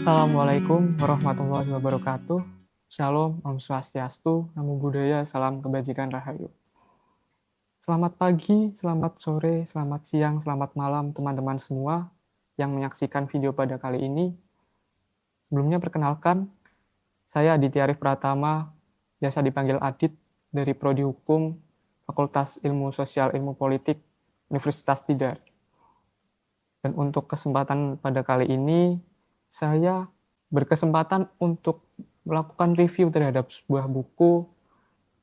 Assalamualaikum warahmatullahi wabarakatuh. Shalom, Om Swastiastu, Namo Buddhaya, Salam Kebajikan Rahayu. Selamat pagi, selamat sore, selamat siang, selamat malam teman-teman semua yang menyaksikan video pada kali ini. Sebelumnya perkenalkan, saya Aditya Arif Pratama, biasa dipanggil Adit, dari Prodi Hukum, Fakultas Ilmu Sosial Ilmu Politik, Universitas Tidar. Dan untuk kesempatan pada kali ini, saya berkesempatan untuk melakukan review terhadap sebuah buku,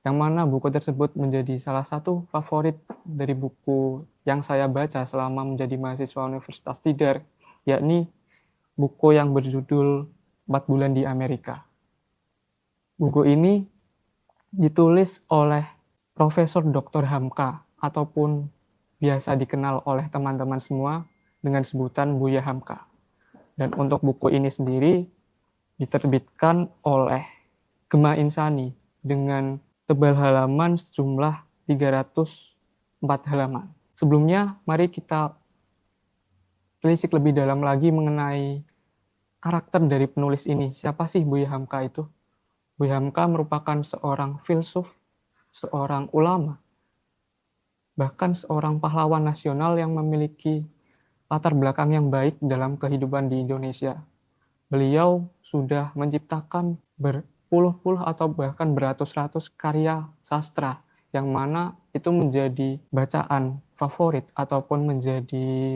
yang mana buku tersebut menjadi salah satu favorit dari buku yang saya baca selama menjadi mahasiswa Universitas Tidar, yakni buku yang berjudul 4 Bulan di Amerika. Buku ini ditulis oleh Profesor Dr. Hamka, ataupun biasa dikenal oleh teman-teman semua dengan sebutan Buya Hamka. Dan untuk buku ini sendiri diterbitkan oleh Gema Insani dengan tebal halaman sejumlah 304 halaman. Sebelumnya, mari kita telisik lebih dalam lagi mengenai karakter dari penulis ini. Siapa sih Buya Hamka itu? Buya Hamka merupakan seorang filsuf, seorang ulama, bahkan seorang pahlawan nasional yang memiliki latar belakang yang baik dalam kehidupan di Indonesia. Beliau sudah menciptakan berpuluh-puluh atau bahkan beratus-ratus karya sastra yang mana itu menjadi bacaan favorit ataupun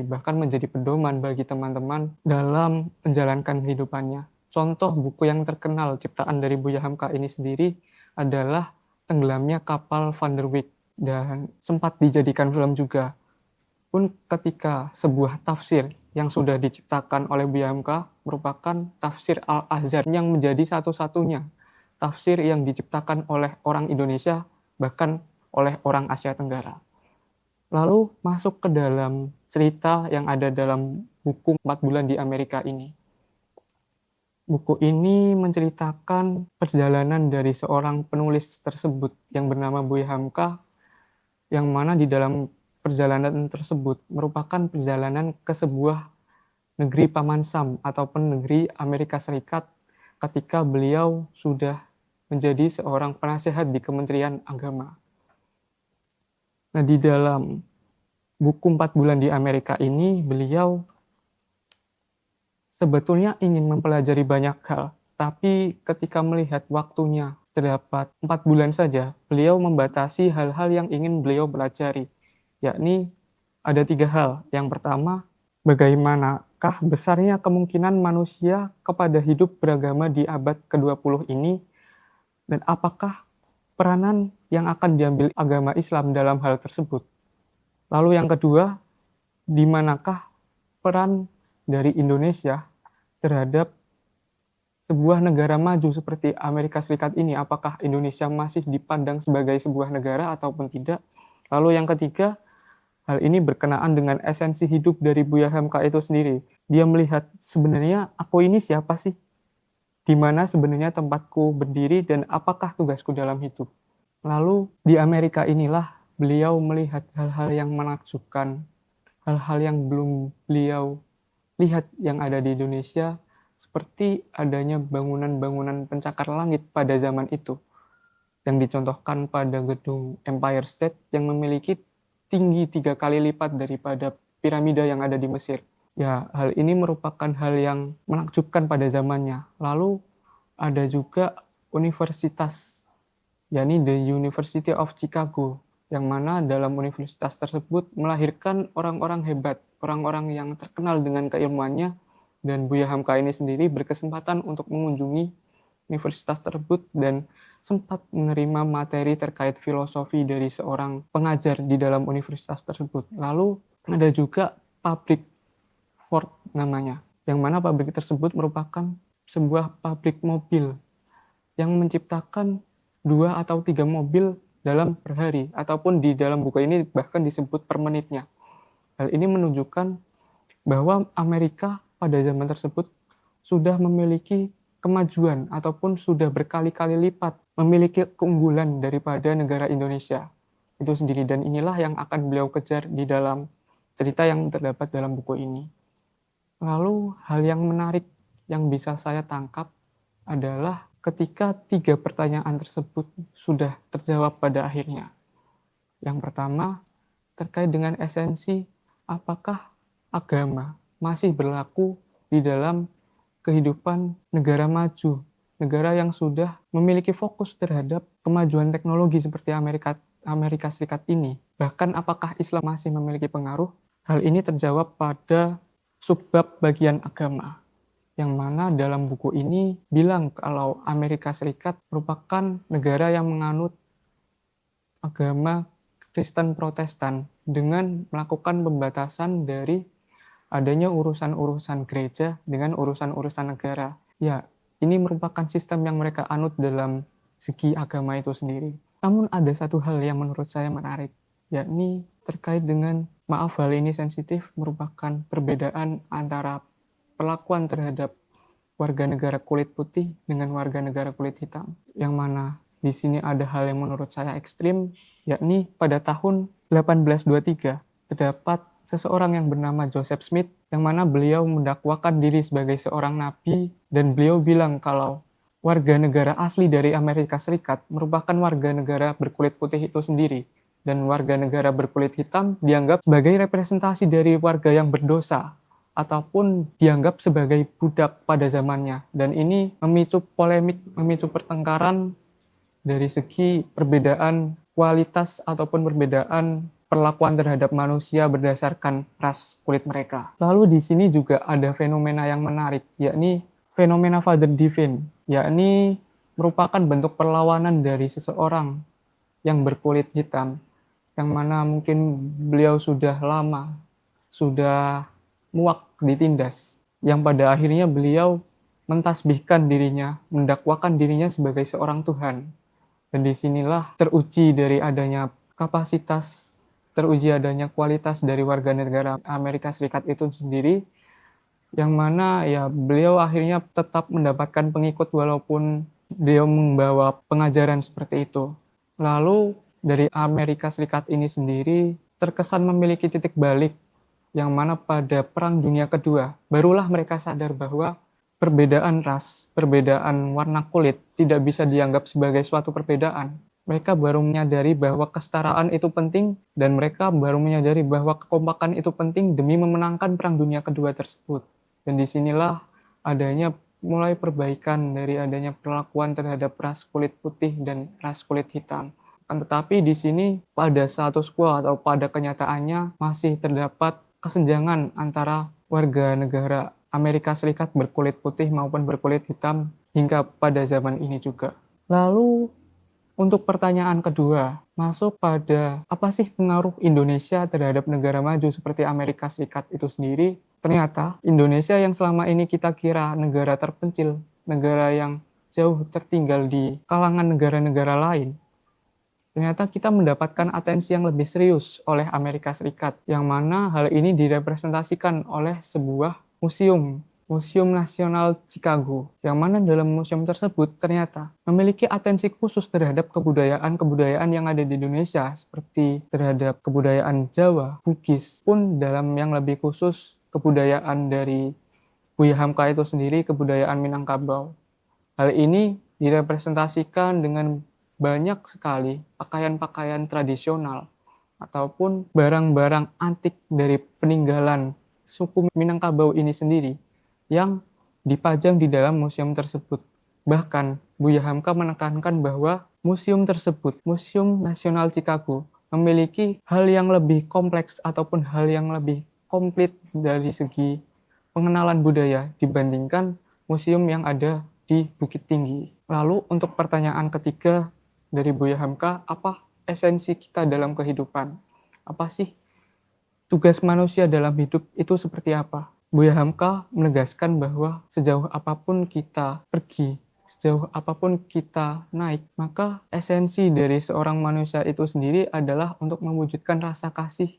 bahkan menjadi pedoman bagi teman-teman dalam menjalankan kehidupannya. Contoh buku yang terkenal ciptaan dari Buya Hamka ini sendiri adalah Tenggelamnya Kapal Van der Wijk, dan sempat dijadikan film juga. Pun ketika sebuah tafsir yang sudah diciptakan oleh Buya Hamka merupakan tafsir Al-Azhar yang menjadi satu-satunya tafsir yang diciptakan oleh orang Indonesia, bahkan oleh orang Asia Tenggara. Lalu masuk ke dalam cerita yang ada dalam buku 4 Bulan di Amerika ini. Buku ini menceritakan perjalanan dari seorang penulis tersebut yang bernama Buya Hamka, yang mana di dalam perjalanan tersebut merupakan perjalanan ke sebuah negeri Paman Sam ataupun negeri Amerika Serikat ketika beliau sudah menjadi seorang penasehat di Kementerian Agama. Nah, di dalam buku 4 Bulan di Amerika ini, beliau sebetulnya ingin mempelajari banyak hal, tapi ketika melihat waktunya terdapat 4 bulan saja, beliau membatasi hal-hal yang ingin beliau pelajari, yakni ada 3 hal. Yang pertama, bagaimanakah besarnya kemungkinan manusia kepada hidup beragama di abad ke-20 ini, dan apakah peranan yang akan diambil agama Islam dalam hal tersebut. Lalu yang kedua, di manakah peran dari Indonesia terhadap sebuah negara maju seperti Amerika Serikat ini, apakah Indonesia masih dipandang sebagai sebuah negara ataupun tidak. Lalu yang ketiga, hal ini berkenaan dengan esensi hidup dari Buya Hamka itu sendiri. Dia melihat sebenarnya aku ini siapa sih? Di mana sebenarnya tempatku berdiri dan apakah tugasku dalam hidup. Lalu di Amerika inilah beliau melihat hal-hal yang menakjubkan, hal-hal yang belum beliau lihat yang ada di Indonesia, seperti adanya bangunan-bangunan pencakar langit pada zaman itu, yang dicontohkan pada gedung Empire State yang memiliki tinggi 3 kali lipat daripada piramida yang ada di Mesir. Ya, hal ini merupakan hal yang menakjubkan pada zamannya. Lalu ada juga universitas, yakni The University of Chicago, yang mana dalam universitas tersebut melahirkan orang-orang hebat, orang-orang yang terkenal dengan keilmuannya, dan Buya Hamka ini sendiri berkesempatan untuk mengunjungi universitas tersebut dan sempat menerima materi terkait filosofi dari seorang pengajar di dalam universitas tersebut. Lalu ada juga pabrik Ford namanya, yang mana pabrik tersebut merupakan sebuah pabrik mobil yang menciptakan 2 atau 3 mobil dalam per hari, ataupun di dalam buku ini bahkan disebut per menitnya. Hal ini menunjukkan bahwa Amerika pada zaman tersebut sudah memiliki kemajuan ataupun sudah berkali-kali lipat memiliki keunggulan daripada negara Indonesia itu sendiri, dan inilah yang akan beliau kejar di dalam cerita yang terdapat dalam buku ini. Lalu hal yang menarik yang bisa saya tangkap adalah ketika 3 pertanyaan tersebut sudah terjawab pada akhirnya. Yang pertama, terkait dengan esensi, apakah agama masih berlaku di dalam kehidupan negara maju, negara yang sudah memiliki fokus terhadap kemajuan teknologi seperti Amerika Serikat ini. Bahkan apakah Islam masih memiliki pengaruh? Hal ini terjawab pada subbab bagian agama, yang mana dalam buku ini bilang kalau Amerika Serikat merupakan negara yang menganut agama Kristen Protestan dengan melakukan pembatasan dari adanya urusan-urusan gereja dengan urusan-urusan negara. Ya, ini merupakan sistem yang mereka anut dalam segi agama itu sendiri. Namun ada satu hal yang menurut saya menarik, yakni terkait dengan, maaf hal ini sensitif, merupakan perbedaan antara perlakuan terhadap warga negara kulit putih dengan warga negara kulit hitam. Yang mana di sini ada hal yang menurut saya ekstrim, yakni pada tahun 1823 terdapat seseorang yang bernama Joseph Smith, yang mana beliau mendakwakan diri sebagai seorang nabi, dan beliau bilang kalau warga negara asli dari Amerika Serikat merupakan warga negara berkulit putih itu sendiri, dan warga negara berkulit hitam dianggap sebagai representasi dari warga yang berdosa, ataupun dianggap sebagai budak pada zamannya. Dan ini memicu polemik, memicu pertengkaran dari segi perbedaan kualitas ataupun perbedaan perlakuan terhadap manusia berdasarkan ras kulit mereka. Lalu di sini juga ada fenomena yang menarik, yakni fenomena Father Divine, yakni merupakan bentuk perlawanan dari seseorang yang berkulit hitam, yang mana mungkin beliau sudah lama, sudah muak ditindas, yang pada akhirnya beliau mentasbihkan dirinya, mendakwakan dirinya sebagai seorang Tuhan. Dan disinilah teruji dari adanya kapasitas, teruji adanya kualitas dari warga negara Amerika Serikat itu sendiri, yang mana ya beliau akhirnya tetap mendapatkan pengikut walaupun beliau membawa pengajaran seperti itu. Lalu dari Amerika Serikat ini sendiri terkesan memiliki titik balik, yang mana pada Perang Dunia Kedua barulah mereka sadar bahwa perbedaan ras, perbedaan warna kulit tidak bisa dianggap sebagai suatu perbedaan. Mereka baru menyadari bahwa kesetaraan itu penting, dan mereka baru menyadari bahwa kekompakan itu penting demi memenangkan Perang Dunia Kedua tersebut. Dan disinilah adanya mulai perbaikan dari adanya perlakuan terhadap ras kulit putih dan ras kulit hitam. Tetapi di sini pada status quo atau pada kenyataannya masih terdapat kesenjangan antara warga negara Amerika Serikat berkulit putih maupun berkulit hitam hingga pada zaman ini juga. Lalu untuk pertanyaan kedua, masuk pada apa sih pengaruh Indonesia terhadap negara maju seperti Amerika Serikat itu sendiri? Ternyata Indonesia yang selama ini kita kira negara terpencil, negara yang jauh tertinggal di kalangan negara-negara lain, ternyata kita mendapatkan atensi yang lebih serius oleh Amerika Serikat, yang mana hal ini direpresentasikan oleh sebuah museum, Museum Nasional Chicago, yang mana dalam museum tersebut ternyata memiliki atensi khusus terhadap kebudayaan-kebudayaan yang ada di Indonesia, seperti terhadap kebudayaan Jawa, Bugis, pun dalam yang lebih khusus kebudayaan dari Buya Hamka itu sendiri, kebudayaan Minangkabau. Hal ini direpresentasikan dengan banyak sekali pakaian-pakaian tradisional ataupun barang-barang antik dari peninggalan suku Minangkabau ini sendiri yang dipajang di dalam museum tersebut. Bahkan Buya Hamka menekankan bahwa museum tersebut, Museum Nasional Chicago, memiliki hal yang lebih kompleks ataupun hal yang lebih komplit dari segi pengenalan budaya dibandingkan museum yang ada di Bukit Tinggi. Lalu untuk pertanyaan ketiga dari Buya Hamka, apa esensi kita dalam kehidupan? Apa sih tugas manusia dalam hidup itu seperti apa? Buya Hamka menegaskan bahwa sejauh apapun kita pergi, sejauh apapun kita naik, maka esensi dari seorang manusia itu sendiri adalah untuk mewujudkan rasa kasih,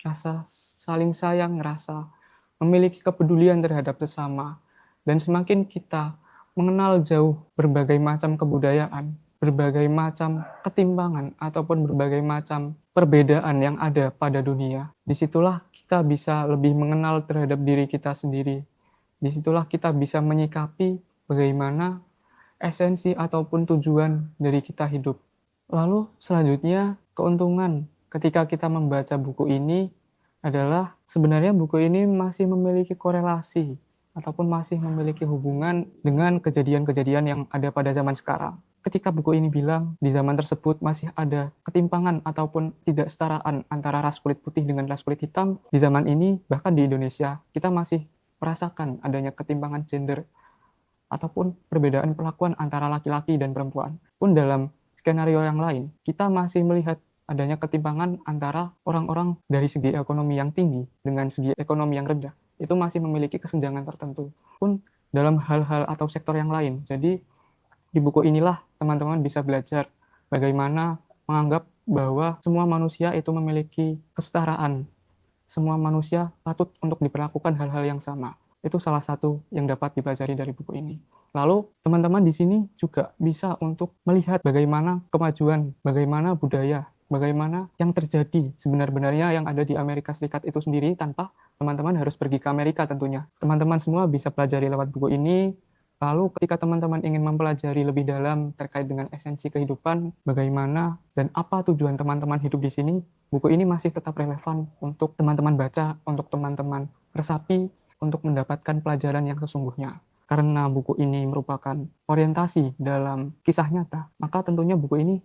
rasa saling sayang, rasa memiliki kepedulian terhadap sesama. Dan semakin kita mengenal jauh berbagai macam kebudayaan, berbagai macam ketimpangan, ataupun berbagai macam perbedaan yang ada pada dunia, disitulah kita bisa lebih mengenal terhadap diri kita sendiri. Disitulah kita bisa menyikapi bagaimana esensi ataupun tujuan dari kita hidup. Lalu selanjutnya, keuntungan ketika kita membaca buku ini adalah sebenarnya buku ini masih memiliki korelasi ataupun masih memiliki hubungan dengan kejadian-kejadian yang ada pada zaman sekarang. Ketika buku ini bilang di zaman tersebut masih ada ketimpangan ataupun tidak setaraan antara ras kulit putih dengan ras kulit hitam, di zaman ini bahkan di Indonesia kita masih merasakan adanya ketimpangan gender ataupun perbedaan perlakuan antara laki-laki dan perempuan. Pun dalam skenario yang lain, kita masih melihat adanya ketimpangan antara orang-orang dari segi ekonomi yang tinggi dengan segi ekonomi yang rendah. Itu masih memiliki kesenjangan tertentu. Pun dalam hal-hal atau sektor yang lain. Jadi di buku inilah teman-teman bisa belajar bagaimana menganggap bahwa semua manusia itu memiliki kesetaraan. Semua manusia patut untuk diperlakukan hal-hal yang sama. Itu salah satu yang dapat dipelajari dari buku ini. Lalu, teman-teman di sini juga bisa untuk melihat bagaimana kemajuan, bagaimana budaya, bagaimana yang terjadi sebenarnya yang ada di Amerika Serikat itu sendiri tanpa teman-teman harus pergi ke Amerika tentunya. Teman-teman semua bisa pelajari lewat buku ini. Lalu ketika teman-teman ingin mempelajari lebih dalam terkait dengan esensi kehidupan, bagaimana dan apa tujuan teman-teman hidup di sini, buku ini masih tetap relevan untuk teman-teman baca, untuk teman-teman resapi, untuk mendapatkan pelajaran yang sesungguhnya. Karena buku ini merupakan orientasi dalam kisah nyata, maka tentunya buku ini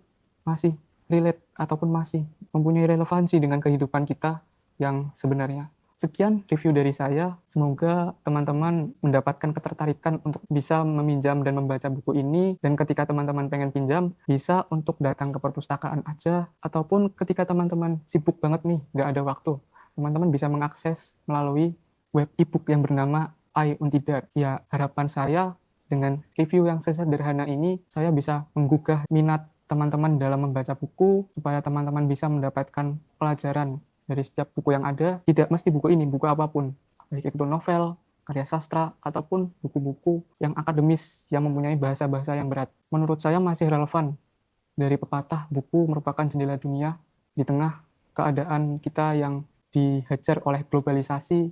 masih relate ataupun masih mempunyai relevansi dengan kehidupan kita yang sebenarnya. Sekian review dari saya. Semoga teman-teman mendapatkan ketertarikan untuk bisa meminjam dan membaca buku ini. Dan ketika teman-teman pengen pinjam, bisa untuk datang ke perpustakaan aja. Ataupun ketika teman-teman sibuk banget nih, nggak ada waktu, teman-teman bisa mengakses melalui web ebook yang bernama I Untidar. Ya, harapan saya dengan review yang sederhana ini, saya bisa menggugah minat teman-teman dalam membaca buku, supaya teman-teman bisa mendapatkan pelajaran dari setiap buku yang ada, tidak mesti buku ini, buku apapun, baik itu novel, karya sastra, ataupun buku-buku yang akademis yang mempunyai bahasa-bahasa yang berat. Menurut saya masih relevan dari pepatah buku merupakan jendela dunia di tengah keadaan kita yang dihajar oleh globalisasi,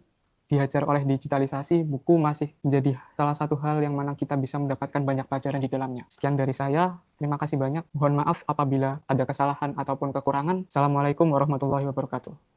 dihajar oleh digitalisasi, buku masih menjadi salah satu hal yang mana kita bisa mendapatkan banyak pelajaran di dalamnya. Sekian dari saya, terima kasih banyak. Mohon maaf apabila ada kesalahan ataupun kekurangan. Assalamualaikum warahmatullahi wabarakatuh.